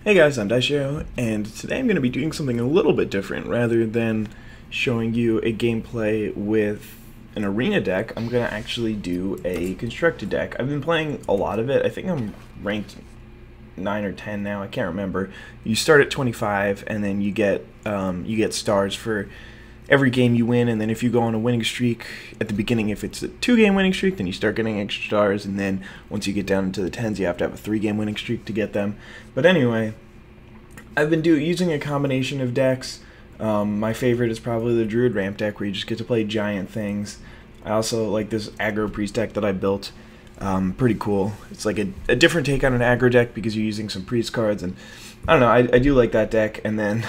Hey guys, I'm IzDaisho, and today I'm going to be doing something a little bit different. Rather than showing you a gameplay with an arena deck, I'm going to actually do a constructed deck. I've been playing a lot of it. I think I'm ranked 9 or 10 now, I can't remember. You start at 25, and then you get stars for every game you win, and then if you go on a winning streak at the beginning, if it's a 2-game winning streak, then you start getting extra stars, and then once you get down into the 10s, you have to have a 3-game winning streak to get them. But anyway, I've been using a combination of decks. My favorite is probably the Druid Ramp deck, where you just get to play giant things. I also like this aggro priest deck that I built. Pretty cool. It's like a different take on an aggro deck because you're using some priest cards, and I don't know, I do like that deck. And then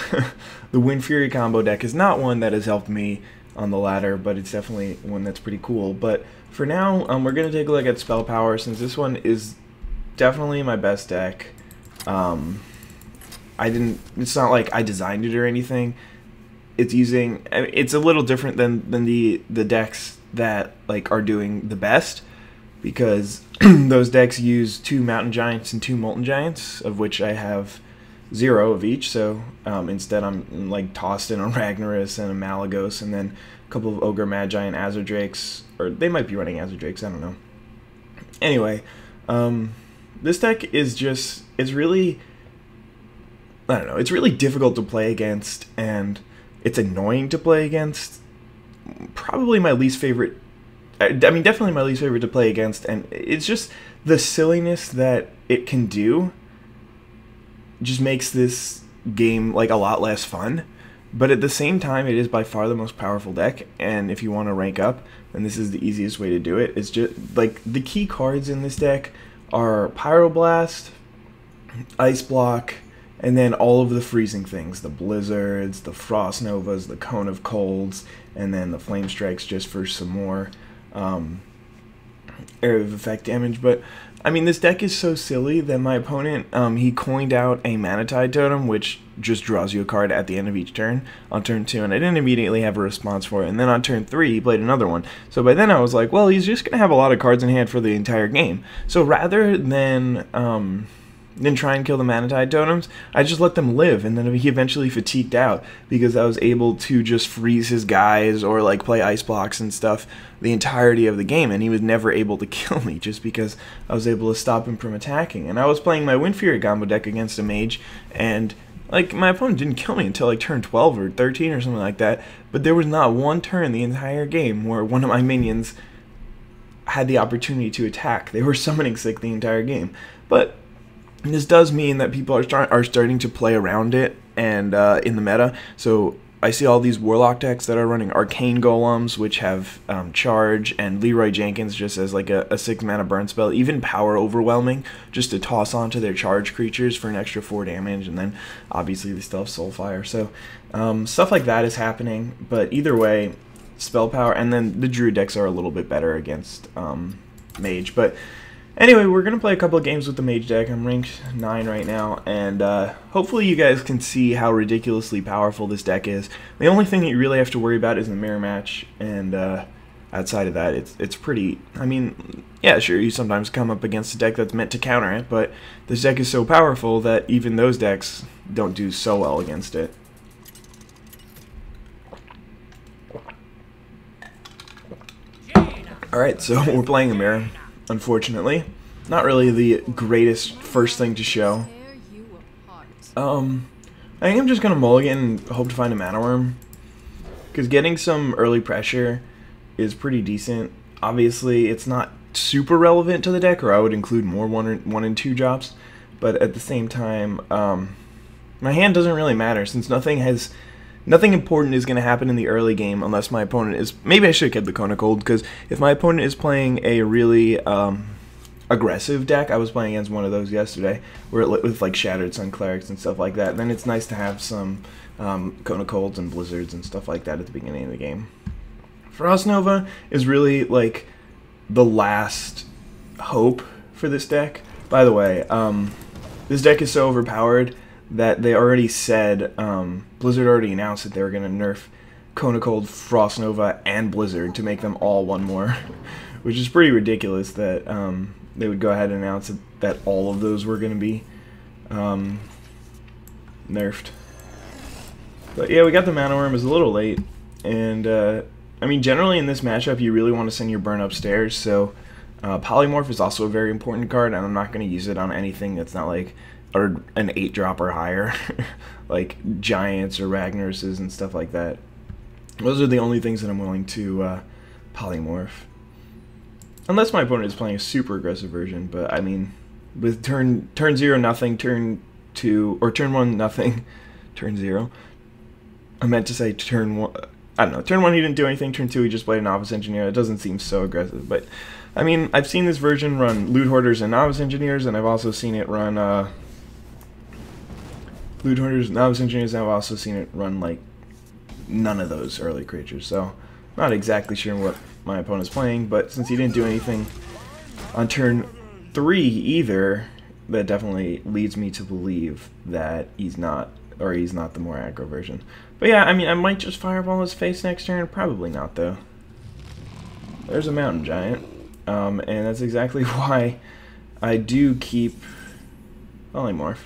the Wind Fury combo deck is not one that has helped me on the ladder, but it's definitely one that's pretty cool. But for now, we're going to take a look at Spell Power, since this one is definitely my best deck. It's not like I designed it or anything. It's a little different than the decks that like are doing the best, because those decks use 2 Mountain Giants and 2 Molten Giants, of which I have 0 of each. So instead I'm like tossed in a Ragnaros and a Malagos, and then a couple of Ogre Magi and Azure Drakes, or they might be running Azure Drakes, I don't know. Anyway, this deck is just, it's really difficult to play against, and it's annoying to play against. Probably my least favorite, I mean definitely my least favorite to play against, and it's just the silliness that it can do just makes this game like a lot less fun. But at the same time, it is by far the most powerful deck, and if you want to rank up, then this is the easiest way to do it. It's just like the key cards in this deck are Pyroblast, Ice Block, and then all of the freezing things, the Blizzards, the Frost Novas, the Cone of Colds, and then the Flame Strikes just for some more area of effect damage. But I mean, this deck is so silly that my opponent, he coined out a Manatide Totem, which just draws you a card at the end of each turn on turn 2, and I didn't immediately have a response for it. And then on turn 3, he played another one. So by then I was like, well, he's just going to have a lot of cards in hand for the entire game. So rather than try and kill the Manatide Totems, I just let them live, and then he eventually fatigued out because I was able to just freeze his guys or like play ice blocks and stuff the entirety of the game, and he was never able to kill me just because I was able to stop him from attacking. And I was playing my Wind Fury combo deck against a mage, and like my opponent didn't kill me until like turn 12 or 13 or something like that, but there was not one turn the entire game where one of my minions had the opportunity to attack. They were summoning sick the entire game. But this does mean that people are starting to play around it and in the meta. So I see all these Warlock decks that are running Arcane Golems, which have charge, and Leroy Jenkins just as like a 6-mana burn spell, even Power Overwhelming, just to toss onto their charge creatures for an extra 4 damage, and then obviously they still have Soulfire. So stuff like that is happening, but either way, Spell Power, and then the Druid decks are a little bit better against Mage. But anyway, we're going to play a couple of games with the Mage deck. I'm ranked 9 right now, and hopefully you guys can see how ridiculously powerful this deck is. The only thing that you really have to worry about is the mirror match, and outside of that, it's pretty, I mean, yeah, sure, you sometimes come up against a deck that's meant to counter it, but this deck is so powerful that even those decks don't do so well against it. Alright, so we're playing a mirror. Unfortunately, not really the greatest first thing to show. I think I'm just gonna mulligan and hope to find a Mana Worm, because getting some early pressure is pretty decent. Obviously, it's not super relevant to the deck, or I would include more 1 and 2 drops. But at the same time, my hand doesn't really matter, since nothing important is going to happen in the early game unless my opponent is... Maybe I should have kept the Cone of Cold, because if my opponent is playing a really aggressive deck, I was playing against one of those yesterday, with like Shattered Sun Clerics and stuff like that, then it's nice to have some Cone of Colds and Blizzards and stuff like that at the beginning of the game. Frost Nova is really like the last hope for this deck. By the way, this deck is so overpowered that they already said, Blizzard already announced that they were going to nerf Cone of Cold, Frost Nova, and Blizzard to make them all one more, which is pretty ridiculous that they would go ahead and announce that all of those were going to be nerfed. But yeah, we got the Mana Worm. It was a little late, and I mean, generally in this matchup, you really want to send your burn upstairs, so Polymorph is also a very important card, and I'm not going to use it on anything that's not like an 8-drop or higher, like Giants or Ragnarses and stuff like that. Those are the only things that I'm willing to Polymorph. Unless my opponent is playing a super aggressive version, but I mean, with turn 0 nothing, turn 2, or turn 1 nothing, turn 0. I meant to say turn 1, I don't know, turn 1 he didn't do anything, turn 2 he just played a Novice Engineer. It doesn't seem so aggressive, but I mean, I've seen this version run Loot Hoarders and Novice Engineers, and I've also seen it run Loot Hoarders, Novice Engineers, and I've also seen it run like none of those early creatures, so not exactly sure what my opponent's playing, but since he didn't do anything on turn 3 either, that definitely leads me to believe that he's not the more aggro version. But yeah, I mean, I might just Fireball his face next turn. Probably not, though. There's a Mountain Giant, and that's exactly why I do keep Polymorph.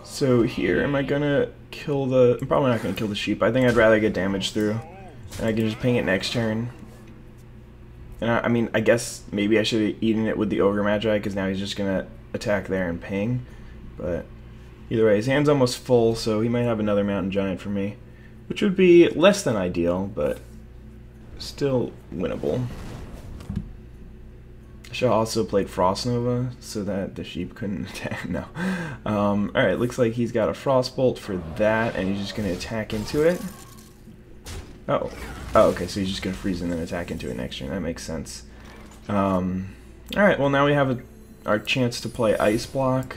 So here, am I gonna kill the... I'm probably not gonna kill the sheep. I think I'd rather get damage through, and I can just ping it next turn. And I mean, I guess maybe I should have eaten it with the Ogre Magi, because now he's just gonna attack there and ping. But either way, his hand's almost full, so he might have another Mountain Giant for me, which would be less than ideal, but still winnable. I should have also played Frost Nova so that the sheep couldn't attack. No. Alright, looks like he's got a Frostbolt for that, and he's just going to attack into it. Oh, okay, so he's just going to freeze and then attack into it next turn. That makes sense. Alright, well now we have our chance to play Ice Block.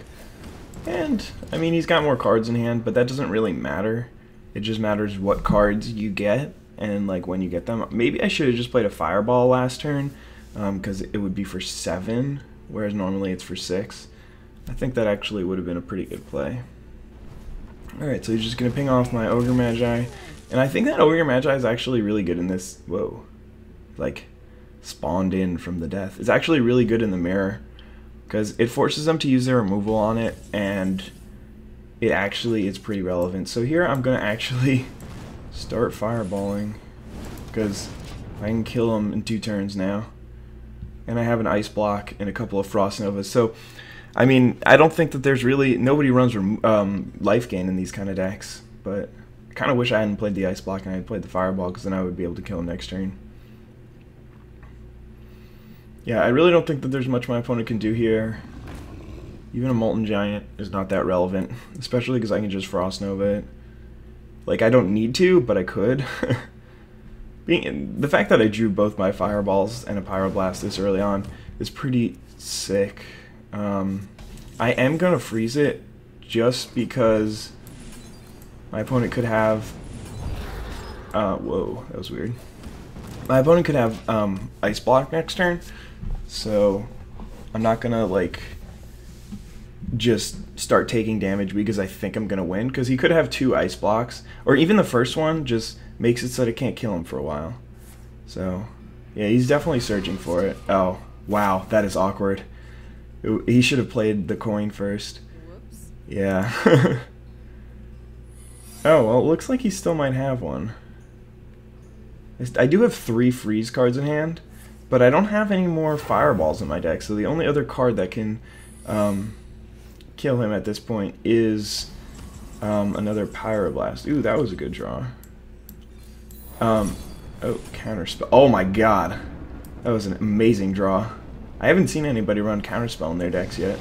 And, I mean, he's got more cards in hand, but that doesn't really matter. It just matters what cards you get and, like, when you get them. Maybe I should have just played a Fireball last turn, because it would be for 7, whereas normally it's for 6. I think that actually would have been a pretty good play. Alright, so he's just going to ping off my Ogre Magi. And I think that Ogre Magi is actually really good in this. Whoa. Like, spawned in from the death. It's actually really good in the mirror, because it forces them to use their removal on it, and it's pretty relevant. So here I'm going to actually start fireballing, because I can kill him in 2 turns now. And I have an Ice Block and a couple of Frost Novas. So, I mean, I don't think that there's really... Nobody runs life gain in these kind of decks, but I kind of wish I hadn't played the Ice Block and I had played the Fireball, because then I would be able to kill him next turn. Yeah, I really don't think that there's much my opponent can do here. Even a Molten Giant is not that relevant, especially because I can just Frost Nova it. Like, I don't need to, but I could. The fact that I drew both my Fireballs and a Pyroblast this early on is pretty sick. I am going to freeze it just because my opponent could have... whoa, that was weird. My opponent could have Ice Block next turn, so I'm not going to, like, just start taking damage because I think I'm going to win, because he could have 2 Ice Blocks, or even the first one just makes it so that it can't kill him for a while. So, yeah, he's definitely searching for it. Oh, wow, that is awkward. He should have played the coin first. Whoops. Yeah. Oh, well, it looks like he still might have one. I do have 3 freeze cards in hand, but I don't have any more Fireballs in my deck, so the only other card that can kill him at this point is another Pyroblast. Ooh, that was a good draw. Oh, Counterspell. Oh my god. That was an amazing draw. I haven't seen anybody run Counterspell in their decks yet.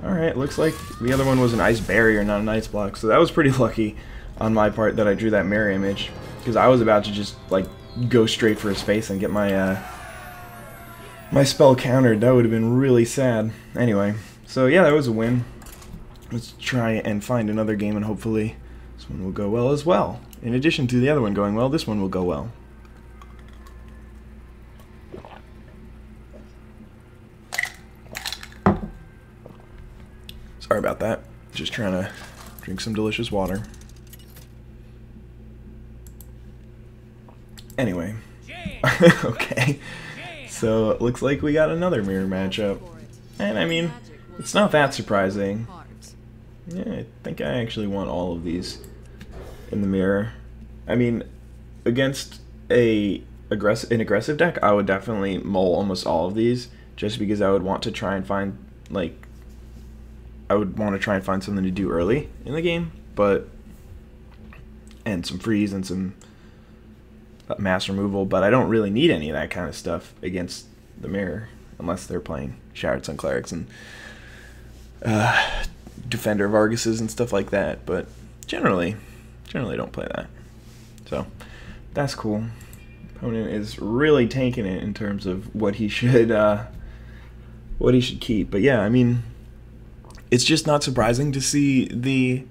Alright, looks like the other one was an Ice Barrier, not an Ice Block, so that was pretty lucky on my part that I drew that mirror image, because I was about to just, like, go straight for his face and get my, my spell countered. That would have been really sad. Anyway, so yeah, that was a win. Let's try and find another game, and hopefully this one will go well as well. In addition to the other one going well, this one will go well. Sorry about that. Just trying to drink some delicious water. Anyway. Okay. So it looks like we got another mirror matchup. And I mean, It's not that surprising. Yeah, I think I actually want all of these in the mirror. I mean, against an aggressive deck, I would definitely mull almost all of these, just because I would want to try and find, like, I would want to try and find something to do early in the game, and some freeze and some mass removal, but I don't really need any of that kind of stuff against the mirror, unless they're playing Shattered Sun Clerics and Defender of Arguses and stuff like that, but generally don't play that. So that's cool. Opponent is really tanking it in terms of what he should keep. But yeah, I mean, it's just not surprising to see the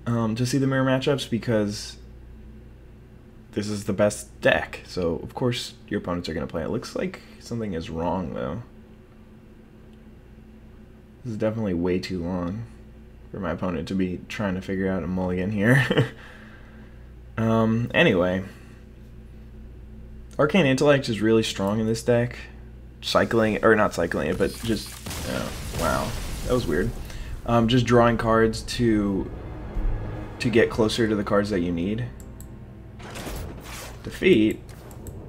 mirror matchups, because this is the best deck. So of course your opponents are going to play it. Looks like something is wrong though. This is definitely way too long for my opponent to be trying to figure out a mulligan here. Anyway, Arcane Intellect is really strong in this deck. Not cycling it, but just, wow, that was weird. Just drawing cards to get closer to the cards that you need. Defeat?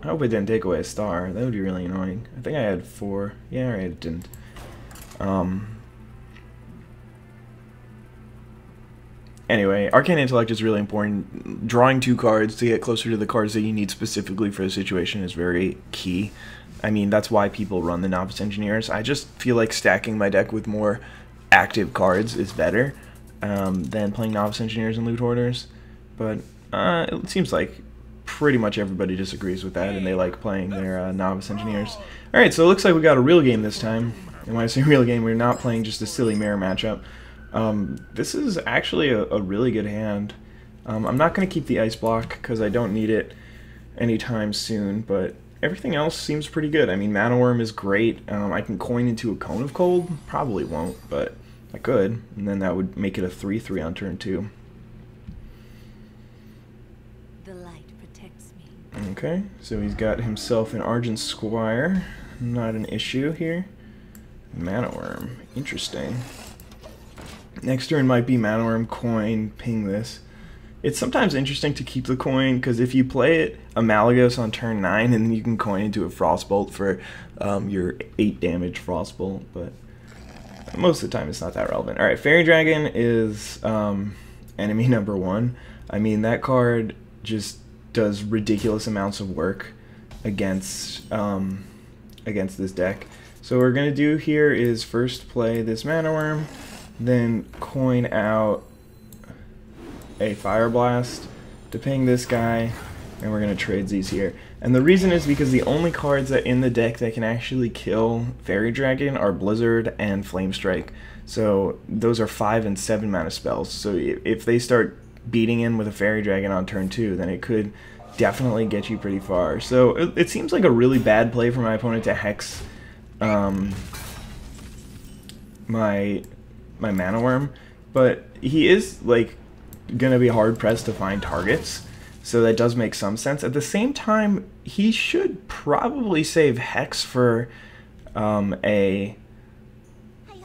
I hope it didn't take away a star. That would be really annoying. I think I had 4. Yeah, right, it didn't. Anyway, Arcane Intellect is really important. Drawing 2 cards to get closer to the cards that you need specifically for the situation is very key. I mean, that's why people run the Novice Engineers. I just feel like stacking my deck with more active cards is better than playing Novice Engineers and Loot Hoarders. But it seems like pretty much everybody disagrees with that, and they like playing their Novice Engineers. Alright, so it looks like we got a real game this time. And when I say real game, we're not playing just a silly mirror matchup. This is actually a really good hand. I'm not going to keep the ice block because I don't need it anytime soon, but everything else seems pretty good. I mean, Mana Worm is great. I can coin into a Cone of Cold. Probably won't, but I could, and then that would make it a 3/3 on turn 2. The light protects me. Okay, so he's got himself an Argent Squire. Not an issue here. Mana Worm. Interesting. Next turn might be Mana Worm, coin, ping this. It's sometimes interesting to keep the coin, because if you play it Amalagos on turn 9, and then you can coin into a Frostbolt for your 8 damage Frostbolt, but most of the time it's not that relevant. Alright, Fairy Dragon is enemy number 1. I mean, that card just does ridiculous amounts of work against this deck. So what we're going to do here is first play this Mana Worm, then coin out a Fire Blast to ping this guy, and we're going to trade these here. And the reason is because the only cards that in the deck that can actually kill Fairy Dragon are Blizzard and Flame Strike. So those are 5 and 7 mana spells. So if they start beating in with a Fairy Dragon on turn 2, then it could definitely get you pretty far. So it seems like a really bad play for my opponent to Hex my Mana Worm, but he is like gonna be hard pressed to find targets, so that does make some sense. At the same time, he should probably save Hex for a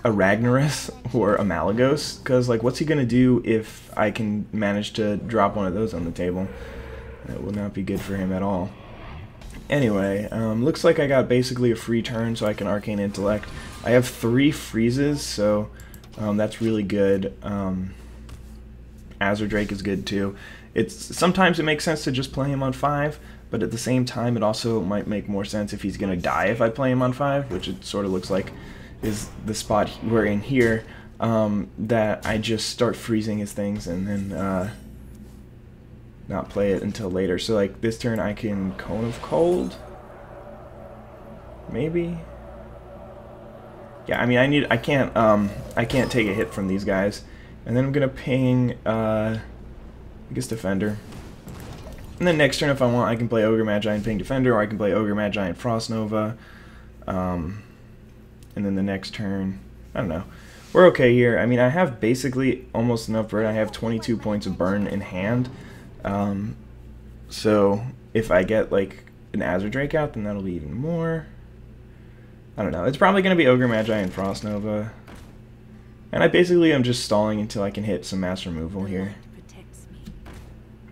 Ragnaros or a Malagos, because like, what's he gonna do if I can manage to drop one of those on the table? That will not be good for him at all. Anyway, looks like I got basically a free turn, so I can Arcane Intellect. I have 3 freezes, so that's really good. Azure Drake is good too. Sometimes it makes sense to just play him on 5, but at the same time it also might make more sense if he's gonna die if I play him on 5, which it sort of looks like is the spot we're in here, that I just start freezing his things and then not play it until later. So like this turn I can Cone of Cold, maybe. Yeah, I mean I can't take a hit from these guys. And then I'm gonna ping I guess Defender. And then next turn if I want I can play Ogre Magi and ping Defender, or I can play Ogre Magi and Frost Nova. And then the next turn, I don't know. We're okay here. I mean, I have basically almost enough burn. I have 22 points of burn in hand. So if I get like an Azure Drake out, then that'll be even more. I don't know. It's probably going to be Ogre Magi and Frost Nova. And I basically am just stalling until I can hit some mass removal here.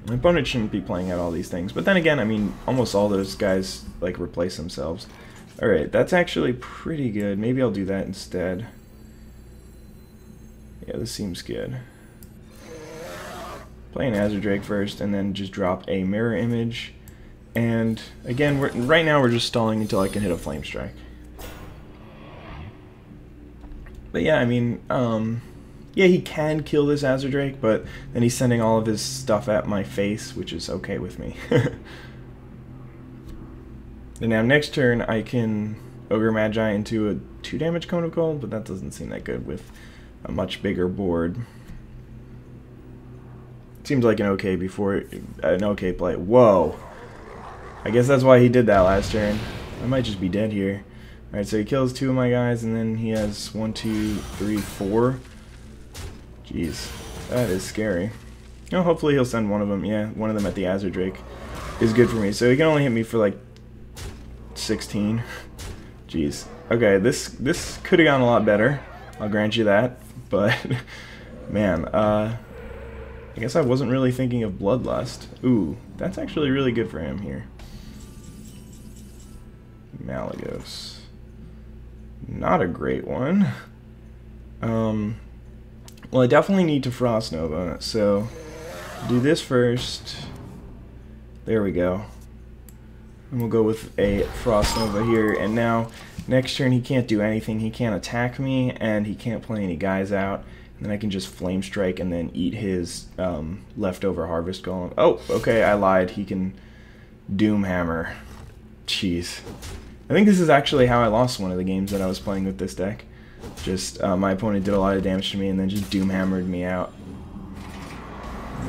My opponent shouldn't be playing out all these things. But then again, I mean, almost all those guys, like, replace themselves. Alright, that's actually pretty good. Maybe I'll do that instead. Yeah, this seems good. Play an Azure Drake first, and then just drop a Mirror Image. And, again, right now we're just stalling until I can hit a Flame Strike. But yeah, I mean, yeah, he can kill this Azure Drake, but then he's sending all of his stuff at my face, which is okay with me. And now next turn I can Ogre Magi into a 2 damage Cone of Cold, but that doesn't seem that good with a much bigger board. Seems like an okay play. Whoa! I guess that's why he did that last turn. I might just be dead here. Alright, so he kills 2 of my guys, and then he has 1, 2, 3, 4. Jeez, that is scary. Oh, hopefully he'll send one of them. Yeah, one of them at the Azure Drake is good for me. So he can only hit me for like 16. Jeez. Okay, this could have gone a lot better. I'll grant you that. But man, I guess I wasn't really thinking of Bloodlust. Ooh, that's actually really good for him here. Malagos. Not a great one. Well, I definitely need to Frost Nova, so do this first. There we go. And we'll go with a Frost Nova here, and now next turn he can't do anything. He can't attack me, and he can't play any guys out. And then I can just Flame Strike and then eat his leftover Harvest Golem. Oh, okay, I lied. He can Doom Hammer. Jeez. I think this is actually how I lost one of the games that I was playing with this deck. Just, my opponent did a lot of damage to me and then just Doom Hammered me out.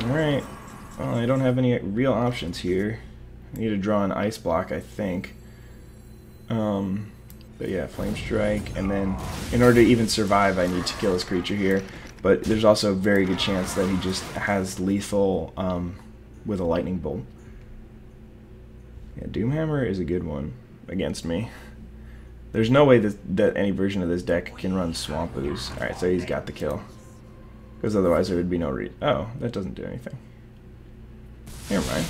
Alright. Well, I don't have any real options here. I need to draw an Ice Block, I think. But yeah, Flame Strike, and then in order to even survive, I need to kill this creature here. But there's also a very good chance that he just has lethal with a Lightning Bolt. Yeah, Doomhammer is a good one against me. There's no way that any version of this deck can run Swamp Ooze. Alright, so he's got the kill. Because otherwise there would be no oh, that doesn't do anything. Never mind.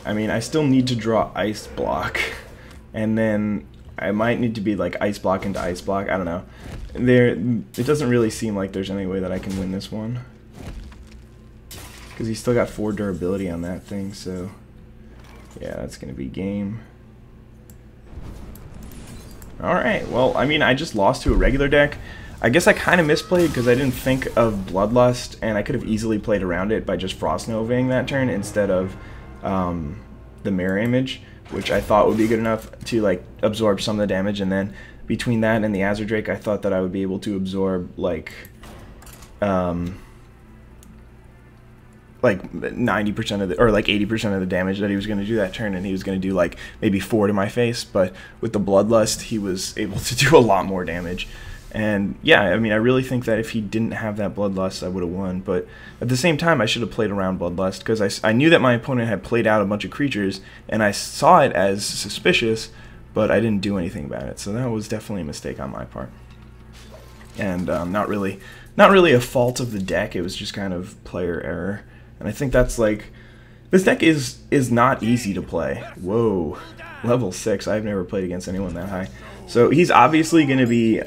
I mean, I still need to draw Ice Block. And then I might need to be like Ice Block into Ice Block. I don't know. It doesn't really seem like there's any way that I can win this one. Because he's still got 4 durability on that thing, so yeah, that's going to be game. Alright, well, I mean, I just lost to a regular deck. I guess I kind of misplayed because I didn't think of Bloodlust, and I could have easily played around it by just Frost Novaing that turn instead of the Mirror Image, which I thought would be good enough to like absorb some of the damage, and then between that and the Azure Drake, I thought that I would be able to absorb like 90% of the, or like 80% of the damage that he was going to do that turn, and he was going to do like maybe 4 to my face, but with the Bloodlust, he was able to do a lot more damage. And yeah, I mean, I really think that if he didn't have that Bloodlust, I would have won. But at the same time, I should have played around Bloodlust, because I knew that my opponent had played out a bunch of creatures, and I saw it as suspicious, but I didn't do anything about it. So that was definitely a mistake on my part. And not really a fault of the deck. It was just kind of player error. And I think that's like, this deck is not easy to play. Whoa, level 6. I've never played against anyone that high. So he's obviously going to be,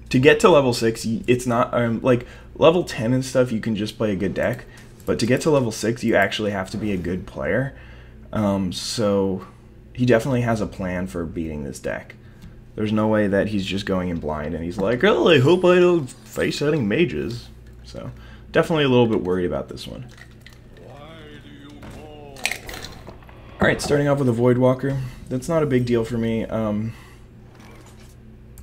to get to level 6, it's not, like, level 10 and stuff, you can just play a good deck. But to get to level 6, you actually have to be a good player. So he definitely has a plan for beating this deck. There's no way that he's just going in blind and he's like, oh, I hope I don't face any mages. So definitely a little bit worried about this one. Alright, starting off with a Voidwalker. That's not a big deal for me. I'm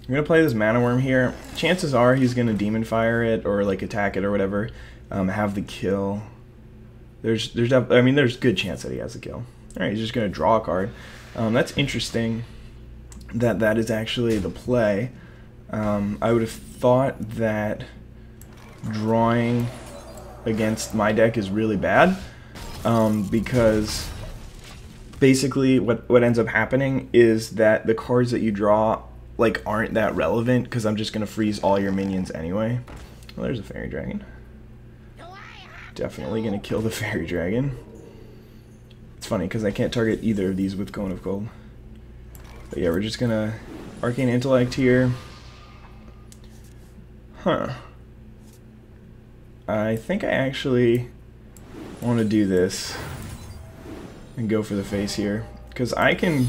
going to play this Mana Worm here. Chances are he's going to Demon Fire it or like attack it or whatever. Have the kill. There's good chance that he has a kill. Alright, he's just going to draw a card. That's interesting that that is actually the play. I would have thought that drawing against my deck is really bad, because basically what ends up happening is that the cards that you draw like aren't that relevant because I'm just gonna freeze all your minions anyway. Well, there's a fairy dragon. Definitely gonna kill the fairy dragon. It's funny because I can't target either of these with Cone of Cold. But yeah, we're just gonna Arcane Intellect here. Huh. I think I actually want to do this and go for the face here because I can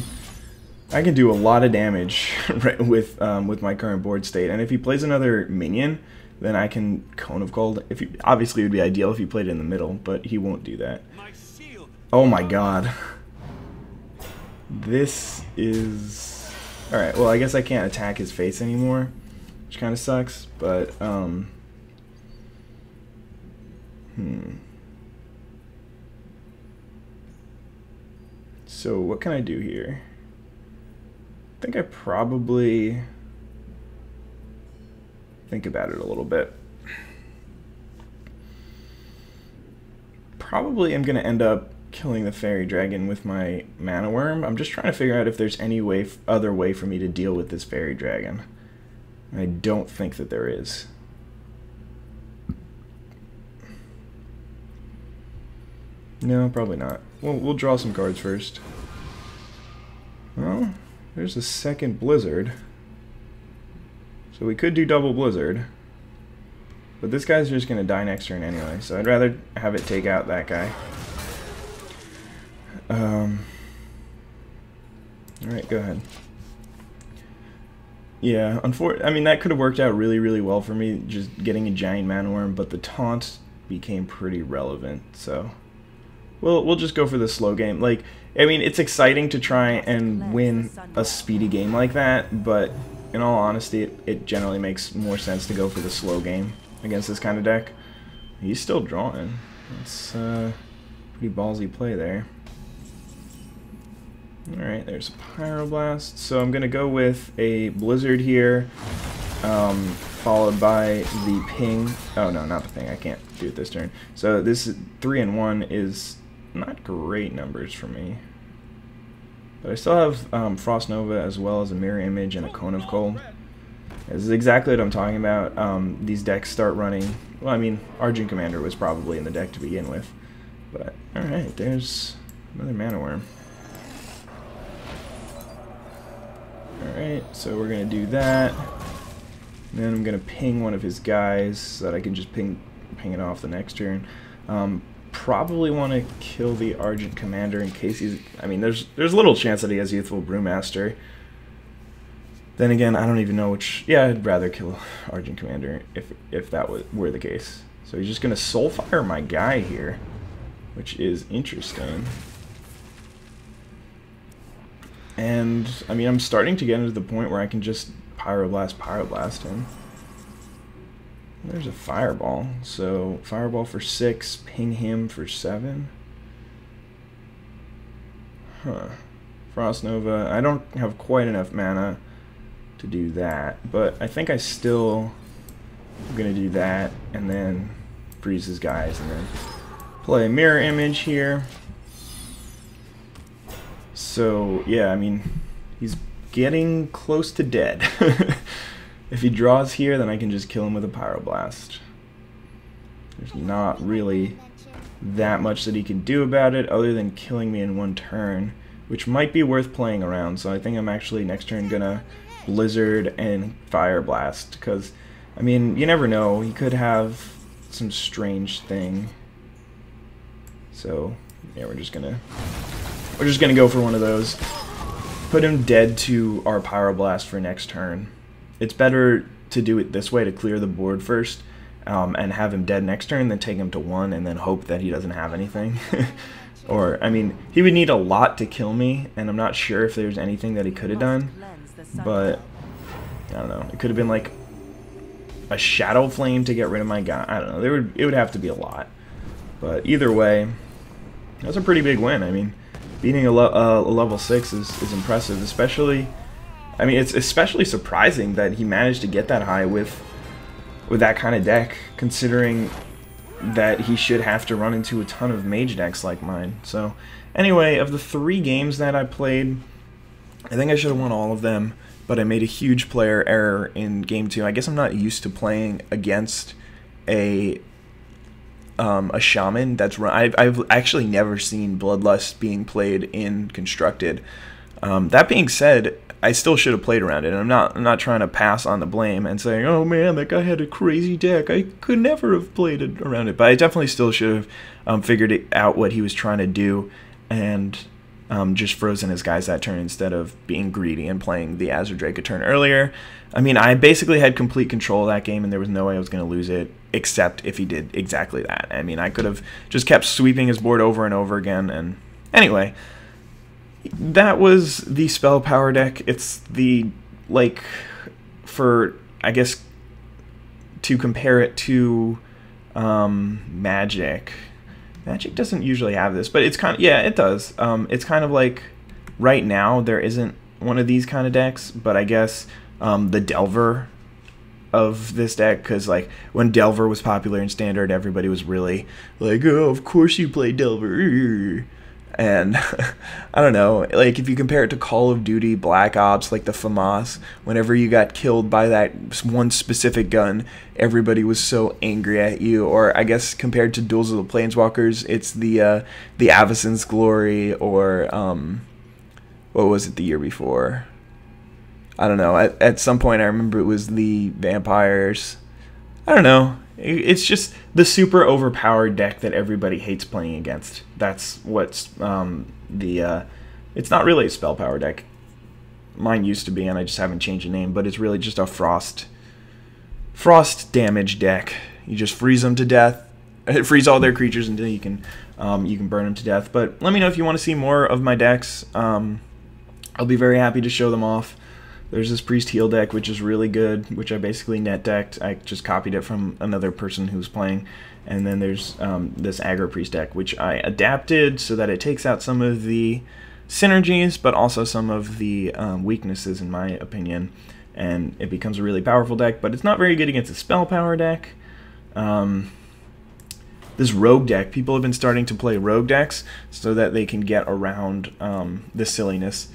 do a lot of damage right with my current board state, and if he plays another minion, then I can Cone of Cold. If he, obviously it would be ideal if he played it in the middle, but he won't do that. Oh my god. This is alright. Well, I guess I can't attack his face anymore, which kind of sucks, but So what can I do here? I think I probably think about it a little bit. Probably I'm gonna end up killing the fairy dragon with my mana worm. I'm just trying to figure out if there's any other way for me to deal with this fairy dragon. I don't think that there is. No, probably not. We'll draw some cards first. Well, there's a second blizzard. So we could do double blizzard. But this guy's just going to die next turn anyway, so I'd rather have it take out that guy. Alright, go ahead. Yeah, I mean, that could have worked out really, really well for me, just getting a giant mana worm, but the taunt became pretty relevant, so we'll just go for the slow game. Like, I mean, it's exciting to try and win a speedy game like that, but in all honesty, it generally makes more sense to go for the slow game against this kind of deck. He's still drawing. That's pretty ballsy play there. Alright, there's a Pyroblast. So I'm going to go with a Blizzard here, followed by the Ping. Oh no, not the Ping. I can't do it this turn. So this 3 and 1 is not great numbers for me. But I still have Frost Nova as well as a Mirror Image and a Cone of Cold. This is exactly what I'm talking about. These decks start running... Well, I mean, Argent Commander was probably in the deck to begin with. But, alright, there's another Mana Worm. Alright, so we're going to do that. And then I'm going to ping one of his guys so that I can just ping it off the next turn. Probably want to kill the Argent Commander in case he's... I mean, there's little chance that he has Youthful Brewmaster. Then again, I don't even know which... Yeah, I'd rather kill Argent Commander if that were the case. So he's just going to Soulfire my guy here, which is interesting. And, I mean, I'm starting to get into the point where I can just Pyroblast him. There's a Fireball. So, Fireball for 6, ping him for 7. Huh. Frost Nova. I don't have quite enough mana to do that, but I think I still am going to do that, and then freeze his guys, and then play a Mirror Image here. So, yeah, I mean, he's getting close to dead. If he draws here, then I can just kill him with a Pyroblast. There's not really that much that he can do about it other than killing me in one turn, which might be worth playing around. So I think I'm actually next turn gonna Blizzard and Fire Blast, because, I mean, you never know. He could have some strange thing. So, yeah, we're just gonna go for one of those. Put him dead to our Pyroblast for next turn. It's better to do it this way, to clear the board first, and have him dead next turn, then take him to 1 and then hope that he doesn't have anything. Or, I mean, he would need a lot to kill me, and I'm not sure if there's anything that he could have done, but I don't know. It could have been like a Shadow Flame to get rid of my guy. I don't know. It would have to be a lot. But either way, that's a pretty big win. I mean, beating a level 6 is impressive, especially... I mean, it's especially surprising that he managed to get that high with that kind of deck, considering that he should have to run into a ton of mage decks like mine. So anyway, of the 3 games that I played, I think I should have won all of them, but I made a huge player error in game 2. I guess I'm not used to playing against a shaman that's run. I've actually never seen Bloodlust being played in Constructed. That being said, I still should have played around it. I'm not trying to pass on the blame and saying, oh man, that guy had a crazy deck, I could never have played it around it. But I definitely still should have figured out what he was trying to do and just frozen his guys that turn instead of being greedy and playing the Azure Drake a turn earlier. I mean, I basically had complete control of that game, and there was no way I was going to lose it, except if he did exactly that. I mean, I could have just kept sweeping his board over and over again, and anyway, that was the Spell Power deck. It's the, like, for, I guess, to compare it to Magic. Magic doesn't usually have this, but it's kind of, yeah, it does. It's kind of like, right now, there isn't one of these kind of decks, but I guess the Delver of this deck, because like when Delver was popular in Standard, everybody was really like, oh, of course you play Delver. And I don't know, like if you compare it to Call of Duty, Black Ops, like the FAMAS, whenever you got killed by that one specific gun, everybody was so angry at you. Or I guess compared to Duels of the Planeswalkers, it's the Avacyn's Glory, or what was it the year before? I don't know. At some point I remember it was the Vampires. I don't know. It's just the super overpowered deck that everybody hates playing against. That's what's it's not really a spell power deck. Mine used to be, and I just haven't changed the name, but it's really just a frost damage deck. You just freeze them to death. Freeze all their creatures until you can burn them to death. But let me know if you want to see more of my decks. I'll be very happy to show them off. There's this Priest Heal deck, which is really good, which I basically net decked. I just copied it from another person who's playing. And then there's this Aggro Priest deck, which I adapted so that it takes out some of the synergies, but also some of the weaknesses, in my opinion. And it becomes a really powerful deck, but it's not very good against a spell power deck. This Rogue deck, people have been starting to play Rogue decks so that they can get around the silliness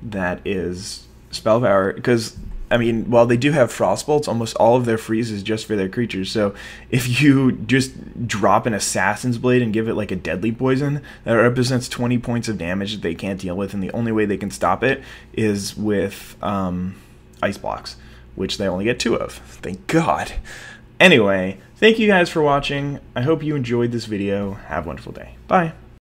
that is spell power, because I mean, while they do have Frostbolts, almost all of their freeze is just for their creatures. So if you just drop an Assassin's Blade and give it like a deadly poison, that represents 20 points of damage that they can't deal with, and the only way they can stop it is with ice blocks, which they only get 2 of. Thank God. Anyway, thank you guys for watching. I hope you enjoyed this video. Have a wonderful day. Bye.